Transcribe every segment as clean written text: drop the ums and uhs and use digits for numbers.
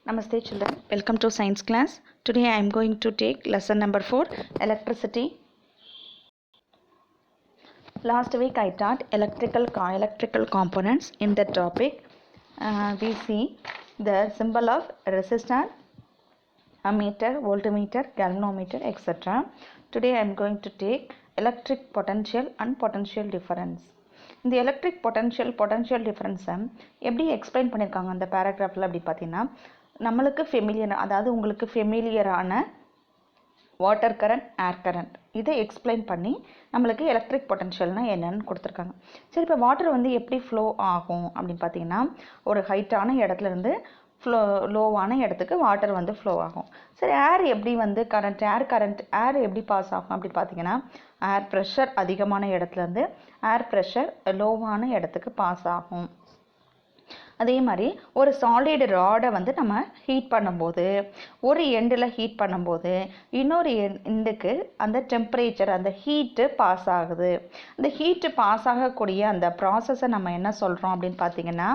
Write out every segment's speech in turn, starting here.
Namaste children, welcome to science class. Today I am going to take lesson number 4, electricity. Last week I taught electrical components. In that topic we see the symbol of resistor, ammeter, voltmeter, galvanometer, etc. Today I am going to take electric potential and potential difference. இந்த electric potential டிஃபரன்ஸை எப்படி explain பண்ணியிருக்காங்க அந்த பேராகிராஃபில் அப்படி பார்த்தீங்கன்னா, நம்மளுக்கு உங்களுக்கு ஃபெமிலியரான water current, ஏர் current இதை explain பண்ணி நம்மளுக்கு எலக்ட்ரிக் பொட்டன்ஷியல்னால் என்னென்னு கொடுத்துருக்காங்க. சரி, இப்போ வாட்டர் வந்து எப்படி ஃப்ளோ ஆகும் அப்படின்னு பார்த்தீங்கன்னா, ஒரு ஹைட்டான இடத்துலேருந்து லோவான இடத்துக்கு வாட்டர் வந்து ஃப்ளோ ஆகும். சரி, ஏர் எப்படி வந்து ஏர் எப்படி பாஸ் ஆகும் அப்படின்னு பார்த்தீங்கன்னா, ஏர் ப்ரெஷர் அதிகமான இடத்துலேருந்து ஏர் ப்ரெஷர் லோவான இடத்துக்கு பாஸ் ஆகும். அதே மாதிரி ஒரு சாலிட் ராடை வந்து நம்ம ஹீட் பண்ணும்போது, ஒரு எண்டில் ஹீட் பண்ணும்போது இன்னொரு எண்டுக்கு அந்த டெம்பரேச்சர், அந்த ஹீட்டு பாஸ் ஆகுது. அந்த ஹீட்டு பாஸ் ஆகக்கூடிய அந்த ப்ராசஸை நம்ம என்ன சொல்கிறோம் அப்படின்னு பார்த்தீங்கன்னா,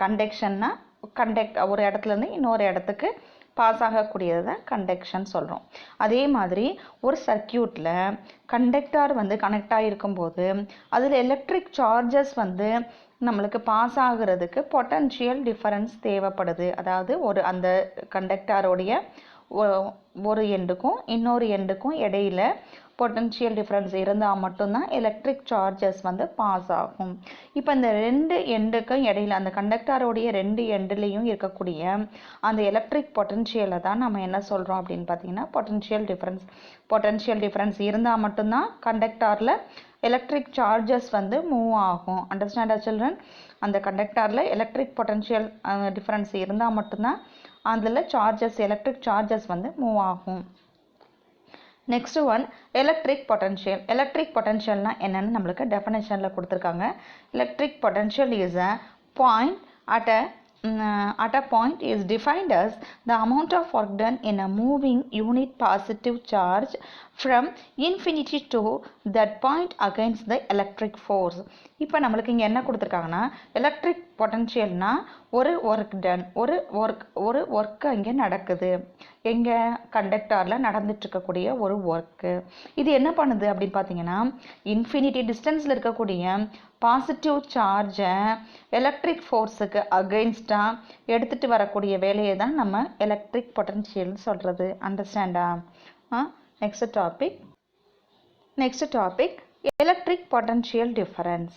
கண்டக்ஷன்னா ஒரு இடத்துலேருந்து இன்னொரு இடத்துக்கு பாஸ் ஆகக்கூடியது தான் கண்டக்ஷன் சொல்கிறோம். அதே மாதிரி ஒரு சர்க்கியூட்டில் கண்டக்டார் வந்து கனெக்ட் ஆகிருக்கும்போது அதில் எலக்ட்ரிக் சார்ஜஸ் வந்து நம்மளுக்கு பாஸ் ஆகுறதுக்கு பொட்டன்ஷியல் டிஃபரன்ஸ் தேவைப்படுது. அதாவது அந்த கண்டக்டாரோடைய ஒரு எண்டுக்கும் இன்னொரு எண்டுக்கும் இடையில பொட்டன்ஷியல் டிஃபரன்ஸ் இருந்தால் மட்டும்தான் எலக்ட்ரிக் சார்ஜஸ் வந்து பாஸ் ஆகும். இப்போ இந்த ரெண்டு எண்டுக்கும் இடையில, அந்த கண்டக்டாரோடைய ரெண்டு எண்டுலேயும் இருக்கக்கூடிய அந்த எலக்ட்ரிக் பொட்டன்ஷியலை தான் நம்ம என்ன சொல்கிறோம் அப்படின்னு பார்த்தீங்கன்னா, பொட்டன்ஷியல் டிஃபரன்ஸ் இருந்தால் மட்டும்தான் கண்டக்டாரில் எலக்ட்ரிக் சார்ஜஸ் வந்து மூவ் ஆகும். அண்டர்ஸ்டாண்டா சில்ட்ரன்? அந்த கண்டக்டாரில் எலக்ட்ரிக் பொட்டன்ஷியல் டிஃபரன்ஸ் இருந்தால் மட்டும்தான் அதில் எலக்ட்ரிக் சார்ஜஸ் வந்து மூவ் ஆகும். நெக்ஸ்ட் ஒன், எலக்ட்ரிக் பொட்டன்ஷியல்னா என்னன்னு நம்மளுக்கு டெஃபினேஷனில் கொடுத்துருக்காங்க. Electric potential is a point at a point is defined as the amount of work done in a moving unit positive charge from infinity to that point against the electric force. இப்போ நம்மளுக்கு இங்கே என்ன கொடுத்துருக்காங்கன்னா, electric பொட்டன்ஷியல்னா ஒரு work done, ஒரு work இங்கே நடக்குது, எங்கே கண்டக்டாரில் நடந்துட்டு இருக்கக்கூடிய ஒரு ஒர்க்கு. இது என்ன பண்ணுது அப்படின்னு பார்த்தீங்கன்னா, இன்ஃபினிட்டி டிஸ்டன்ஸில் இருக்கக்கூடிய பாசிட்டிவ் சார்ஜை எலக்ட்ரிக் ஃபோர்ஸுக்கு அகெயின்ஸ்டாக எடுத்துகிட்டு வரக்கூடிய வேலையை தான் நம்ம எலக்ட்ரிக் பொட்டன்ஷியல்னு சொல்கிறது. அண்டர்ஸ்டாண்டா? Next topic electric potential difference.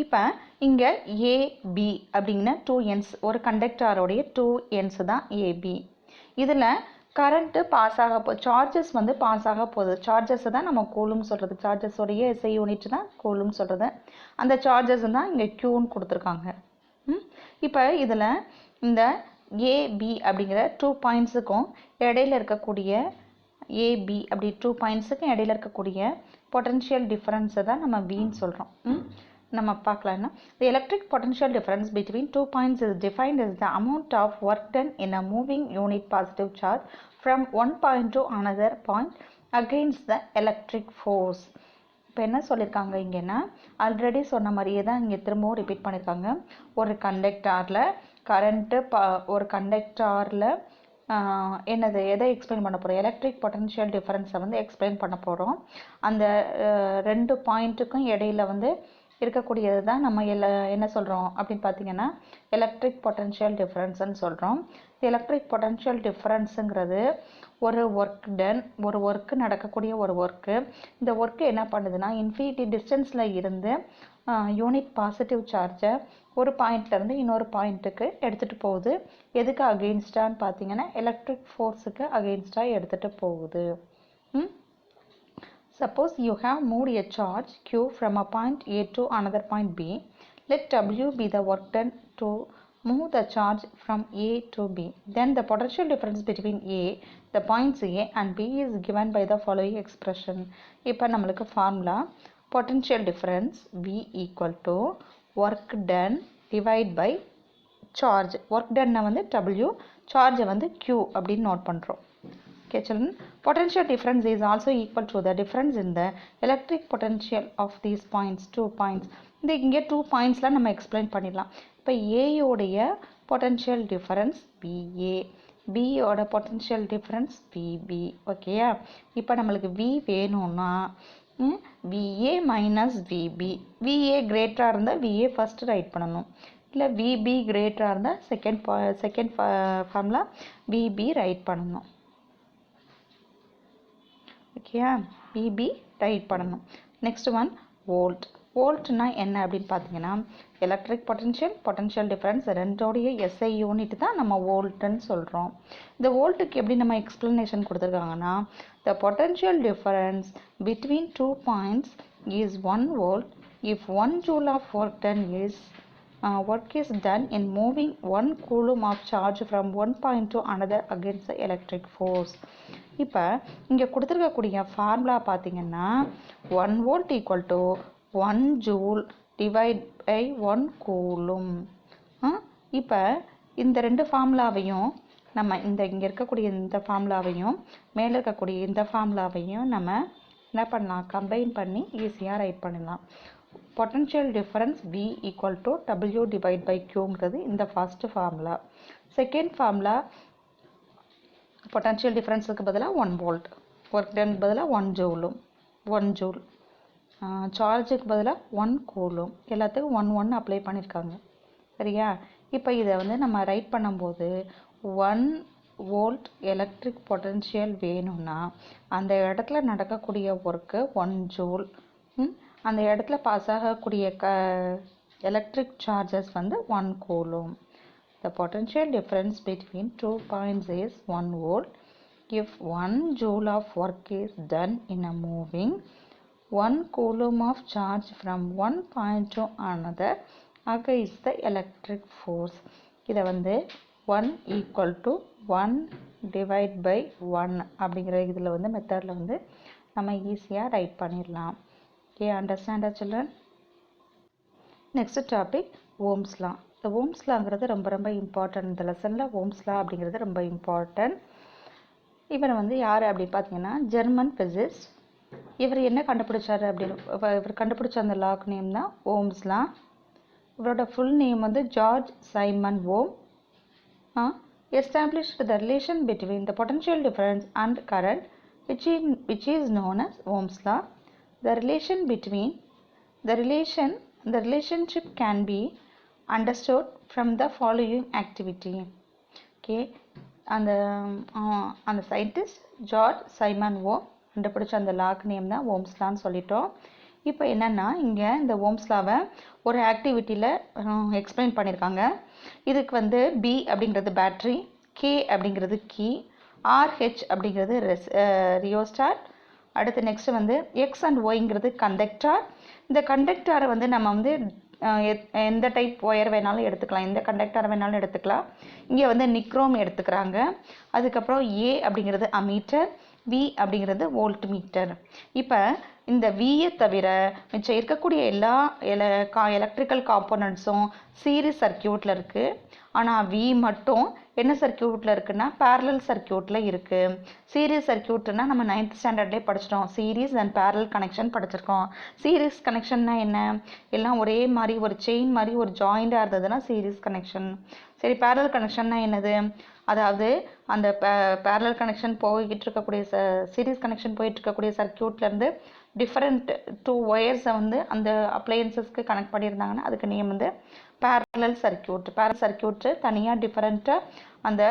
இப்போ இங்கே ஏபி அப்படிங்கிற 2 ends, ஒரு கண்டக்டாரோடைய 2 ends தான் ஏபி. இதில் கரண்ட்டு பாஸ் ஆக சார்ஜஸ் வந்து பாஸ் ஆக போகுது. சார்ஜஸ் தான் நம்ம கூலும் சொல்கிறது. சார்ஜஸோடைய எஸ்ஐ யூனிட் தான் கூலும் சொல்கிறது. அந்த சார்ஜஸ் தான் இங்கே க்யூன்னு கொடுத்துருக்காங்க. இப்போ இதில் இந்த ஏபி அப்படிங்கிற 2 பாயிண்ட்ஸுக்கும் இடையில இருக்கக்கூடிய ஏபி அப்படி 2 பாயிண்ட்ஸுக்கும் இடையில இருக்கக்கூடிய பொட்டன்ஷியல் டிஃபரன்ஸை தான் நம்ம வின்னு சொல்கிறோம். நம்ம பார்க்கலாம்னா, the electric potential difference between 2 points is defined as the amount of work done in a moving unit positive charge from one point to another point against the electric force. இப்போ என்ன சொல்லியிருக்காங்க இங்கேன்னா, already சொன்ன மாதிரியே தான் இங்கே திரும்பவும் repeat பண்ணியிருக்காங்க. ஒரு கண்டக்டாரில் எதை எக்ஸ்பிளைன் பண்ண போகிறோம்? எலக்ட்ரிக் பொட்டன்ஷியல் டிஃபரன்ஸை வந்து எக்ஸ்பிளைன் பண்ண போகிறோம். அந்த 2 பாயிண்ட்டுக்கும் இடையில வந்து இருக்கக்கூடியது தான் நம்ம என்ன சொல்கிறோம் அப்படின்னு பார்த்தீங்கன்னா, எலக்ட்ரிக் பொட்டன்ஷியல் டிஃபரன்ஸ்ன்னு சொல்கிறோம். எலக்ட்ரிக் பொட்டன்ஷியல் டிஃபரன்ஸுங்கிறது ஒரு ஒர்க்கு நடக்கக்கூடிய ஒரு ஒர்க்கு. இந்த ஒர்க்கு என்ன பண்ணுதுன்னா, இன்ஃபினிட்டி டிஸ்டன்ஸில் இருந்து யூனிட் பாசிட்டிவ் சார்ஜை ஒரு பாயிண்ட்லேருந்து இன்னொரு பாயிண்ட்டுக்கு எடுத்துகிட்டு போகுது. எதுக்கு அகெயின்ஸ்டான்னு பார்த்தீங்கன்னா, எலக்ட்ரிக் ஃபோர்ஸுக்கு அகெயின்ஸ்டாக எடுத்துகிட்டு போகுது. Suppose you have moved a charge Q from a point A to another point B. Let W be the work done to move the charge from A to B. Then the potential difference between the points A and B is given by the following expression. இப்போ நம்மளுக்கு formula, potential difference V equal to work done divide by charge. work done வந்து W, charge வந்து Q அப்படின்னு note பண்ணுறோம். Okay children, potential difference is also equal to the difference in the electric potential of these points, 2 points. இங்கே 2 பாயிண்ட்ஸ்லாம் நம்ம explain பண்ணிடலாம். இப்போ ஏயோடைய potential difference VA, B ஓட potential difference VB. ஓகேயா? இப்போ நம்மளுக்கு V வேணும்னா VA மைனஸ் VB. VA கிரேட்டராக இருந்தால் VA ஃபஸ்ட்டு ரைட் பண்ணணும், இல்லை VB கிரேட்டராக இருந்தால் செகண்ட் ஃபார்முலா VB ரைட் பண்ணணும். ஓகேயா? VB ரைட் பண்ணணும். Next one volt. வோல்ட்னா என்ன அப்படின்னு பார்த்தீங்கன்னா எலக்ட்ரிக் பொட்டன்ஷியல் டிஃபரன்ஸ் ரெண்டோடைய SI யூனிட் தான் நம்ம வோல்ட்டுன்னு சொல்கிறோம். இந்த வோல்ட்டுக்கு எப்படி நம்ம எக்ஸ்ப்ளனேஷன் கொடுத்துருக்காங்கன்னா the potential difference between 2 points is 1 volt if 1 joule of work is done in moving 1 coulomb of charge from one point to another against the electric force. இப்போ இங்கே கொடுத்துருக்கக்கூடிய ஃபார்முலா பார்த்தீங்கன்னா 1 volt equal to 1 joule divide by 1 coulomb. இப்போ இந்த ரெண்டு ஃபார்முலாவையும் நம்ம இங்கே இருக்கக்கூடிய இந்த ஃபார்முலாவையும் மேலே இருக்கக்கூடிய இந்த ஃபார்முலாவையும் நம்ம என்ன பண்ணலாம், கம்பைன் பண்ணி ஈஸியாக ரைட் பண்ணலாம். Potential difference V equal to W divide by Qங்கிறது இந்த first formula. Second formula potential டிஃபரன்ஸுக்கு பதிலாக 1 வோல்ட், ஒர்க் டன் பதிலாக 1 ஜூலும், 1 ஜூல், சார்ஜுக்கு பதிலாக 1 கூலும், எல்லாத்துக்கும் 1 அப்ளை பண்ணியிருக்காங்க. சரியா? இப்போ இதை வந்து நம்ம ரைட் பண்ணும்போது 1 வோல்ட் எலக்ட்ரிக் பொட்டன்ஷியல் வேணும்னா அந்த இடத்துல நடக்கக்கூடிய ஒர்க்கு 1 ஜூல், அந்த இடத்துல பாஸ் ஆகக்கூடிய எலக்ட்ரிக் சார்ஜஸ் வந்து 1 coulomb. The potential difference between 2 points is 1 volt if 1 joule of work is done in a moving 1 coulomb of charge from one point to another against the electric force. இதை வந்து 1 equal to 1 divide by 1 அப்படிங்கிற இதில் வந்து மெத்தடில் வந்து நம்ம ஈஸியாக right பண்ணிடலாம். Okay, understand children? Next topic, Ohm's law. இந்த ஓம்ஸ் லாங்கிறது ரொம்ப இம்பார்ட்டன்ட். இந்த லெசனில் ஓம்ஸ் லா அப்படிங்கிறது ரொம்ப இம்பார்ட்டன்ட். இவர் வந்து யார் அப்படின்னு பார்த்தீங்கன்னா ஜெர்மன் ஃபிசிஸ்ட். இவர் என்ன கண்டுபிடிச்சாரு அப்படின்னு இவர் கண்டுபிடிச்ச அந்த லாக்கு நேம் தான் ஓம்ஸ் லா. இவரோட ஃபுல் நேம் வந்து George Simon Ohm. established the relation between the potential difference and current which is known as Ohm's law. The relationship can be understood from the following activity. Okay, அந்த scientist George Simon ஓம் கண்டுபிடிச்ச அந்த lock name தான் ohms லான்னு சொல்லிட்டோம். இப்போ என்னென்னா இங்கே இந்த ohms லாவை ஒரு ஆக்டிவிட்டியில் எக்ஸ்பிளைன் பண்ணியிருக்காங்க. இதுக்கு வந்து B அப்படிங்கிறது பேட்ரி, K அப்படிங்கிறது கீ, RH அப்படிங்கிறது ரியோஸ்டார், அடுத்து நெக்ஸ்ட் வந்து X அண்ட் ஒய்ங்கிறது கண்டக்டார். இந்த கண்டக்டாரை வந்து நம்ம வந்து எந்த டைப் ஒயர் வேணாலும் எடுத்துக்கலாம், எந்த கண்டக்டர் வேணாலும் எடுத்துக்கலாம். இங்கே வந்து நிக்ரோம் எடுத்துக்கிறாங்க. அதுக்கப்புறம் A அப்படிங்கிறது அமீட்டர், V அப்படிங்கிறது வோல்ட் மீட்டர். இப்போ இந்த Vயை தவிர மிச்சம் இருக்கக்கூடிய எல்லா எலக்ட்ரிக்கல் காம்போனன்ட்ஸும் சீரிஸ் சர்க்கியூட்டில் இருக்குது. ஆனால் V மட்டும் என்ன சர்க்கியூட்டில் இருக்குன்னா பேரலல் சர்க்கியூட்டில் இருக்குது. சீரிஸ் சர்க்கியூட்னா நம்ம 9th ஸ்டாண்டர்ட்லேயே படிச்சிட்டோம். சீரிஸ் அண்ட் பேரலல் கனெக்ஷன் படிச்சிருக்கோம். சீரிஸ் கனெக்ஷன்னா என்ன, எல்லாம் ஒரே மாதிரி ஒரு செயின் மாதிரி ஒரு ஜாயிண்டாக இருந்ததுன்னா சீரிஸ் கனெக்ஷன். சரி, பேரலல் கனெக்ஷன்னா என்னது, அதாவது அந்த பேரலல் கனெக்ஷன் போய்கிட்டு இருக்கக்கூடிய சீரிஸ் கனெக்ஷன் போயிட்டு இருக்கக்கூடிய சர்க்கியூட்லேருந்து டிஃப்ரெண்ட் 2 ஒயர்ஸை வந்து அந்த அப்ளையன்சஸ்க்கு கனெக்ட் பண்ணியிருந்தாங்கன்னா அதுக்கு நேம் வந்து பேரலல் சர்க்கியூட். பேரலல் சர்க்கியூட்டு தனியாக டிஃப்ரெண்ட்டாக அந்த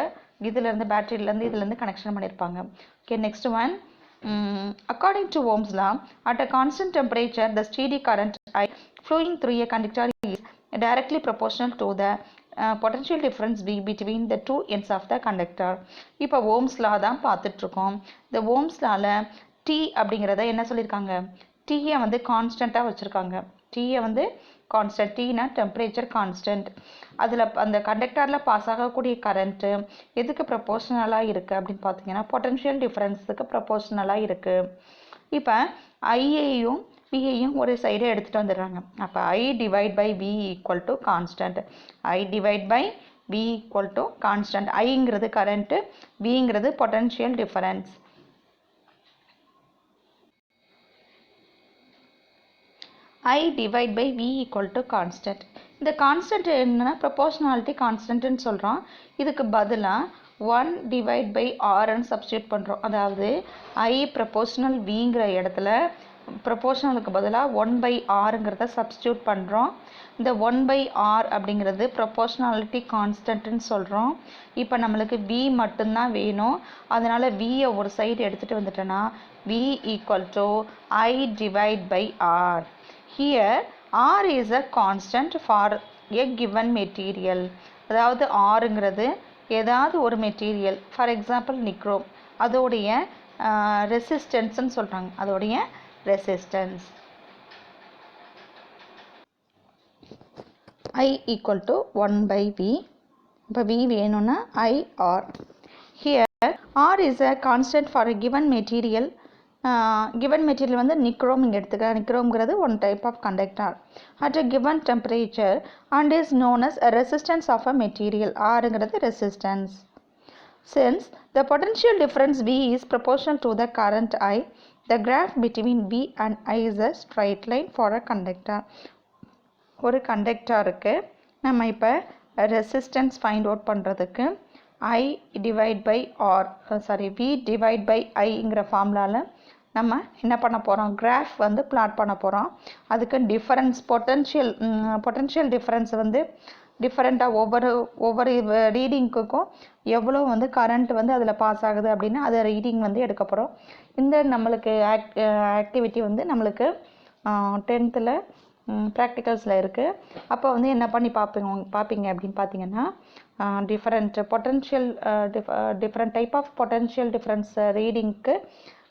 இதுலேருந்து பேட்டரியிலேருந்து இதுலேருந்து கனெக்ஷன் பண்ணியிருப்பாங்க. Okay, next one, according to Ohm's law, at a constant temperature the steady current I flowing through a conductor is directly proportional to the potential difference V between the two ends of the conductor. இப்போ Ohm's law தான் பார்த்துட்ருக்கோம். இந்த ohms லாவில் T அப்படிங்கிறத என்ன சொல்லியிருக்காங்க, டீயை வந்து கான்ஸ்டண்ட்டாக வச்சுருக்காங்க. டீயை வந்து கான்ஸ்டன்ட், டீனா டெம்பரேச்சர் கான்ஸ்டன்ட். அதில் அந்த கண்டக்டரில் பாஸ் ஆகக்கூடிய கரண்ட்டு எதுக்கு ப்ரப்போர்ஷனலாக இருக்குது அப்படின்னு பார்த்தீங்கன்னா பொட்டன்ஷியல் டிஃப்ரென்ஸுக்கு ப்ரப்போர்ஷனலாக இருக்குது. இப்போ ஐஏயும் வியையும் ஒரு சைடே எடுத்துகிட்டு வந்துடுறாங்க. அப்போ I divide by V equal to constant. I divide by V equal to constant. ஐங்கிறது கரண்ட்டு, விங்கிறது potential difference. I divide by V equal to constant. இந்த கான்ஸ்டன்ட் என்னன்னா ப்ரொபோர்ஷனாலிட்டி கான்ஸ்டன்ட்னு சொல்கிறோம். இதுக்கு பதிலாக 1 divide by Rன்னு சப்ஸ்டியூட் பண்ணுறோம். அதாவது I ப்ரொபோர்ஷனல் Vங்கிற இடத்துல ப்ரொபோர்ஷனலுக்கு பதிலாக 1 by Rங்கிறத சப்ஸ்டியூட் பண்ணுறோம். இந்த 1 by R அப்படிங்கிறது ப்ரொபோர்ஷனாலிட்டி கான்ஸ்டன்ட்னு சொல்கிறோம். இப்போ நம்மளுக்கு V மட்டும்தான் வேணும். அதனால் Vயை ஒரு சைடு எடுத்துகிட்டு வந்துட்டோன்னா V equal to I divide by R. Here R is a constant for a given material. அதாவது Rங்கிறது ஏதாவது ஒரு மெட்டீரியல், ஃபார் எக்ஸாம்பிள் நிக்ரோம், அதோடைய ரெசிஸ்டன்ஸ்ன்னு சொல்கிறாங்க, அதோடைய resistance. I equal to 1 by V. இப்போ V வேணும்னா I R. Here R is a constant for a given material. Given material வந்து nichrome இங்கே எடுத்துக்கலாம். நிக்ரோம்ங்கிறது one type of conductor at a given temperature and is known as resistance of a material. ஆருங்கிறது resistance. Since the potential difference V is proportional to the current I, the graph between V and I is a straight line for a conductor. ஒரு கண்டக்டருக்கு நம்ம இப்போ resistance find out பண்ணுறதுக்கு I divide by R V divide by ஐங்கிற ஃபார்முலாவில் நம்ம என்ன பண்ண போகிறோம், கிராஃப் வந்து பிளாட் பண்ண போகிறோம். அதுக்கு டிஃபரன்ஸ் பொட்டன்ஷியல் டிஃபரன்ஸ் வந்து டிஃபரெண்ட்டாக ஒவ்வொரு ரீடிங்க்குக்கும் எவ்வளோ வந்து கரண்ட் வந்து அதில் பாஸ் ஆகுது அப்படின்னு அதை ரீடிங் வந்து எடுக்க போகிறோம். இந்த நம்மளுக்கு ஆக்டிவிட்டி வந்து நம்மளுக்கு 10th ப்ராக்டிகல்ஸில் இருக்குது. அப்போ வந்து என்ன பண்ணி பார்ப்பீங்க அப்படின்னு பார்த்தீங்கன்னா different type of potential difference ரீடிங்க்கு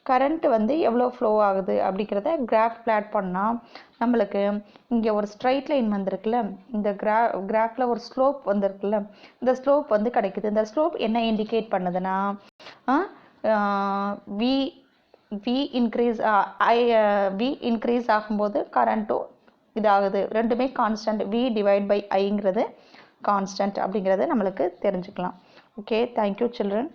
கரண்ட் வந்து எவ்வளோ ஃப்ளோ ஆகுது அப்படிங்கிறத கிராஃப் பிளாட் பண்ணால் நம்மளுக்கு இங்கே ஒரு ஸ்ட்ரைட் லைன் வந்திருக்குல்ல, இந்த கிராஃபில் ஒரு ஸ்லோப் வந்திருக்குல்ல, இந்த ஸ்லோப் வந்து கிடைக்குது. இந்த ஸ்லோப் என்ன இண்டிகேட் பண்ணுதுன்னா V இன்க்ரீஸ் ஆகும்போது கரண்ட்டும் இதாகுது. ரெண்டுமே கான்ஸ்டன்ட். V டிவைட் பை ஐங்கிறது கான்ஸ்டன்ட் அப்படிங்கிறத நம்மளுக்கு தெரிஞ்சுக்கலாம். Okay, thank you children.